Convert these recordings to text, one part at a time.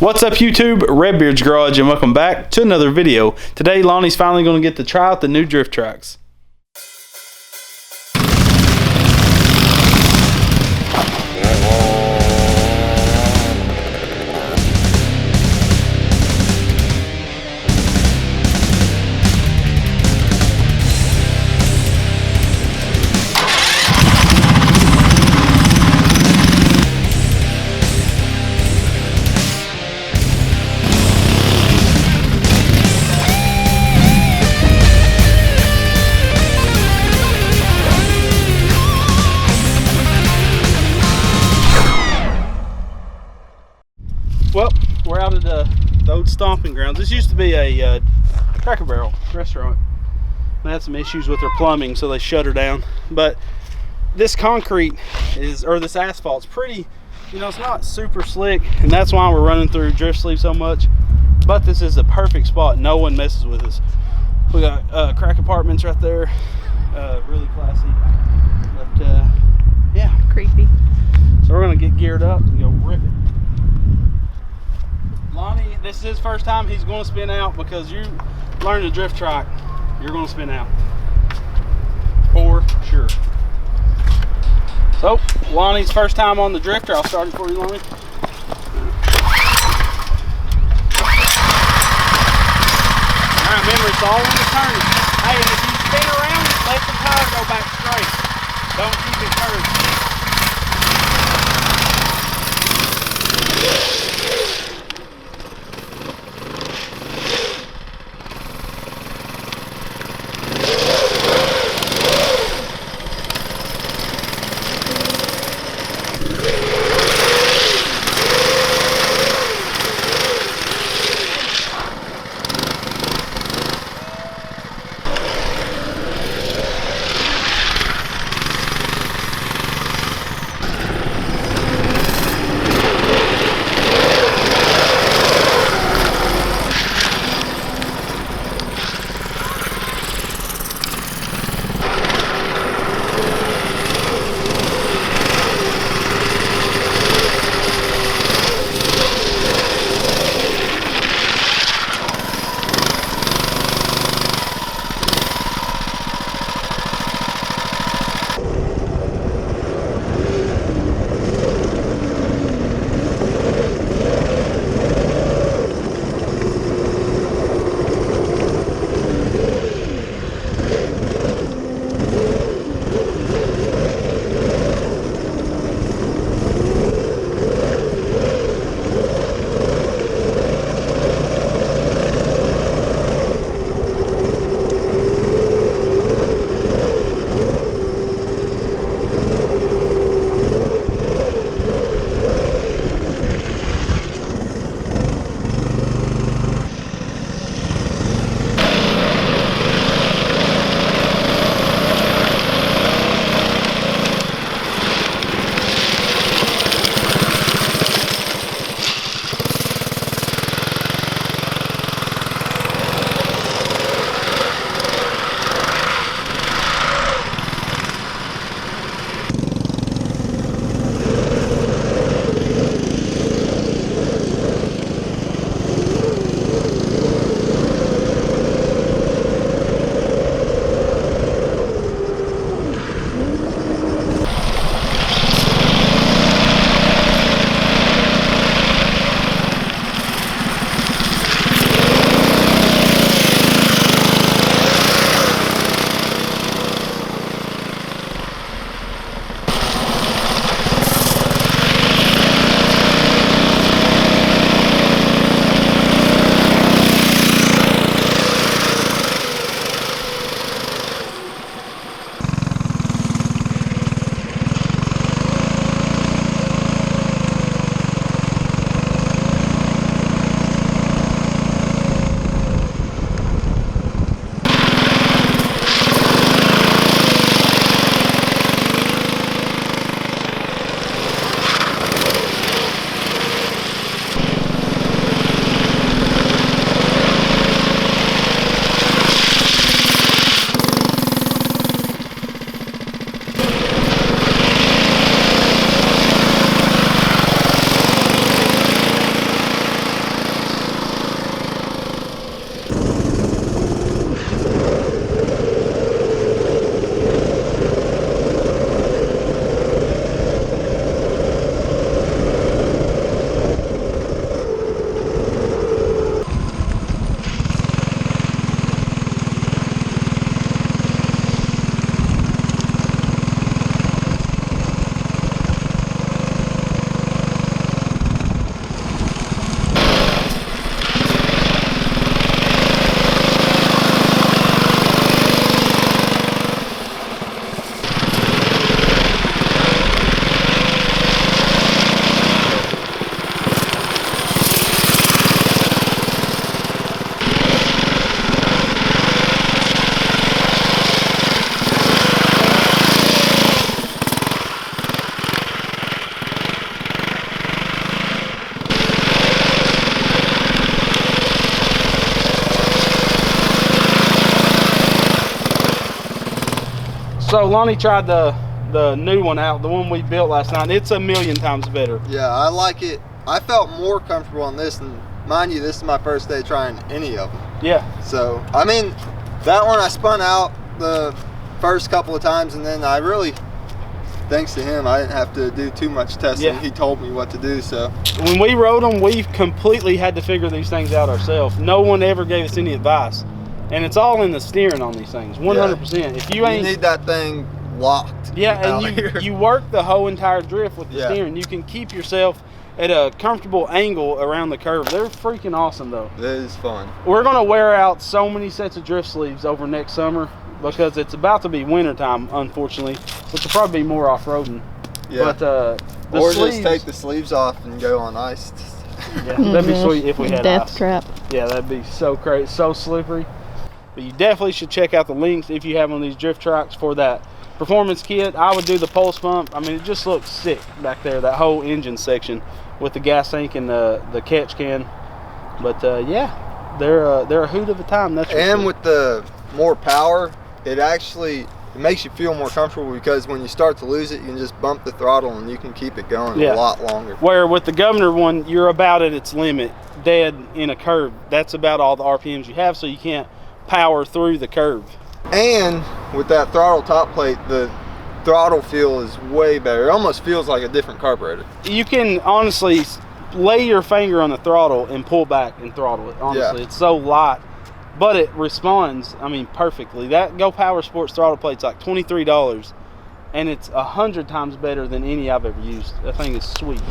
What's up YouTube, Redbeard's Garage, and welcome back to another video. Today Lonnie's finally going to get to try out the new drift trikes. Well, we're out at the old stomping grounds. This used to be a Cracker Barrel restaurant. They had some issues with their plumbing, so they shut her down. But this concrete is, or this asphalt's pretty, you know, it's not super slick, and that's why we're running through drift sleeve so much. But this is a perfect spot. No one messes with us. We got crack apartments right there. Really classy. But yeah. Creepy. So we're gonna get geared up and go rip it. Lonnie, this is his first time he's going to spin out, because you learn to drift trike, you're going to spin out. For sure. So, Lonnie's first time on the drifter. I'll start it for you, Lonnie. Alright, remember, it's all in the turn. Hey, if you spin around, let the tire go back straight. Don't keep it curved. So Lonnie tried the new one out, the one we built last night. It's a million times better. Yeah, I like it. I felt more comfortable on this, and mind you, this is my first day trying any of them. Yeah. So, I mean, that one I spun out the first couple of times, and then I really, thanks to him, I didn't have to do too much testing. Yeah. He told me what to do, so. When we rode them, we completely had to figure these things out ourselves. No one ever gave us any advice. And it's all in the steering on these things, 100%. Yeah. If you ain't... You need that thing locked. Yeah, and you work the whole entire drift with the steering. You can keep yourself at a comfortable angle around the curve. They're freaking awesome, though. That is fun. We're going to wear out so many sets of drift sleeves over next summer because it's about to be winter time, unfortunately, which will probably be more off-roading. Yeah. But or sleeves, just take the sleeves off and go on ice. Yeah, that'd be sweet if we had death ice. trap. Yeah, that'd be so crazy, so slippery. But you definitely should check out the links if you have one of these drift trikes for that performance kit. I would do the pulse pump. I mean, it just looks sick back there, that whole engine section with the gas tank and the catch can. But yeah, they're a hoot of a time. That's and with the more power, it makes you feel more comfortable, because when you start to lose it, you can just bump the throttle and you can keep it going a lot longer. Where with the Governor one, you're about at its limit, dead in a curve. That's about all the RPMs you have, so you can't power through the curve. And with that throttle top plate, the throttle feel is way better. It almost feels like a different carburetor. You can honestly lay your finger on the throttle and pull back and throttle it. Honestly, it's so light, but it responds, I mean, perfectly. That Go Power Sports throttle plate's like $23, and it's 100 times better than any I've ever used. That thing is sweet.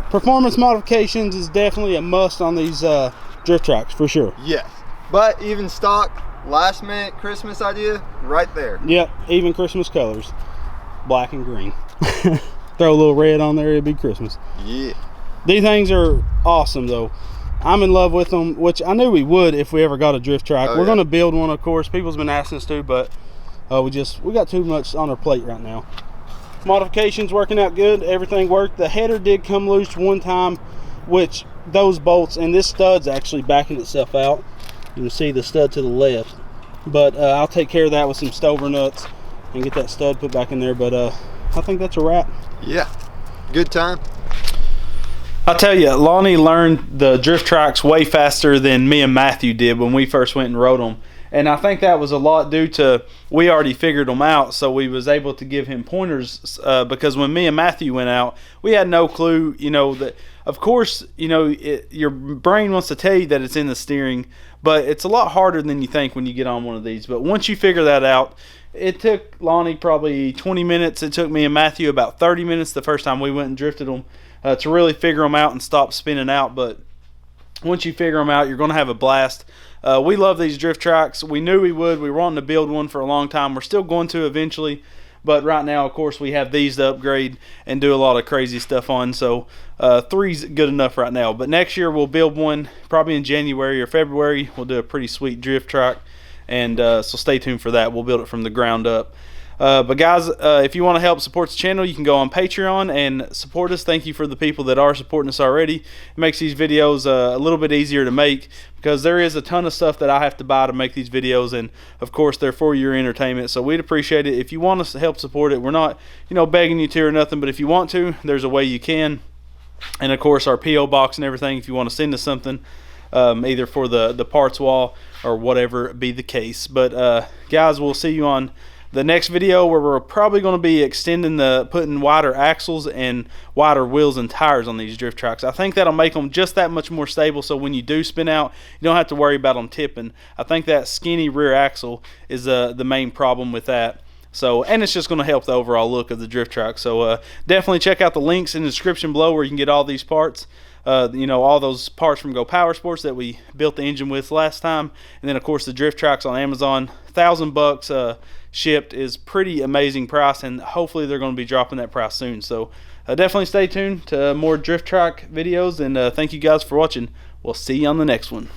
Performance modifications is definitely a must on these drift tracks for sure. Yes, but even stock last minute Christmas idea right there. Yep, even Christmas colors, black and green. Throw a little red on there, it'd be Christmas. Yeah. These things are awesome though. I'm in love with them, which I knew we would if we ever got a drift track. We're gonna build one, of course. People's been asking us to, but we got too much on our plate right now. Modifications working out good, everything worked. The header did come loose one time, which those bolts and this stud's actually backing itself out. You can see the stud to the left, but I'll take care of that with some Stover nuts and get that stud put back in there. But I think that's a wrap. Yeah, good time. I'll tell you, Lonnie learned the drift tracks way faster than me and Matthew did when we first went and rode them. And I think that was a lot due to we already figured them out, so we was able to give him pointers because when me and Matthew went out, we had no clue, you know, that of course, you know, your brain wants to tell you that it's in the steering, but it's a lot harder than you think when you get on one of these. But once you figure that out, it took Lonnie probably 20 minutes. It took me and Matthew about 30 minutes the first time we went and drifted them to really figure them out and stop spinning out. But once you figure them out, you're going to have a blast. We love these drift trikes. We knew we would. We were wanting to build one for a long time. We're still going to eventually. But right now, of course, we have these to upgrade and do a lot of crazy stuff on. So 3's good enough right now. But next year, we'll build one probably in January or February. We'll do a pretty sweet drift trike. And so stay tuned for that. We'll build it from the ground up. But guys, if you want to help support the channel, you can go on Patreon and support us. Thank you for the people that are supporting us already. It makes these videos a little bit easier to make because there is a ton of stuff that I have to buy to make these videos, and of course they're for your entertainment. So we'd appreciate it if you want us to help support it. We're not, you know, begging you to or nothing, but if you want to, there's a way you can. And of course our P.O. box and everything, if you want to send us something, either for the parts wall or whatever be the case. But guys, we'll see you on the next video where we're probably going to be putting wider axles and wider wheels and tires on these drift trikes. I think that'll make them just that much more stable, so when you do spin out, you don't have to worry about them tipping. I think that skinny rear axle is the main problem with that. So, and it's just going to help the overall look of the drift trike. So definitely check out the links in the description below where you can get all these parts. You know, all those parts from Go Power Sports that we built the engine with last time, and then of course the drift trikes on Amazon. $1,000 shipped is pretty amazing price, and hopefully they're going to be dropping that price soon. So definitely stay tuned to more drift trike videos, and thank you guys for watching. We'll see you on the next one.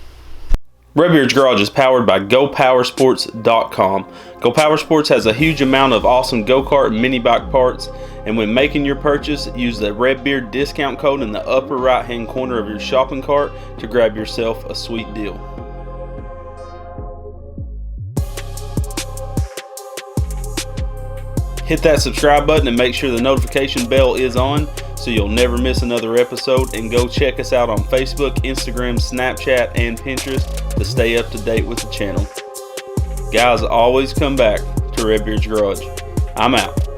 Redbeard's Garage is powered by GoPowersports.com. Go Power Sports has a huge amount of awesome go-kart and mini bike parts, and when making your purchase, use the Redbeard discount code in the upper right hand corner of your shopping cart to grab yourself a sweet deal. Hit that subscribe button and make sure the notification bell is on so you'll never miss another episode, and go check us out on Facebook, Instagram, Snapchat, and Pinterest to stay up to date with the channel. Guys, always come back to Redbeard's Garage. I'm out.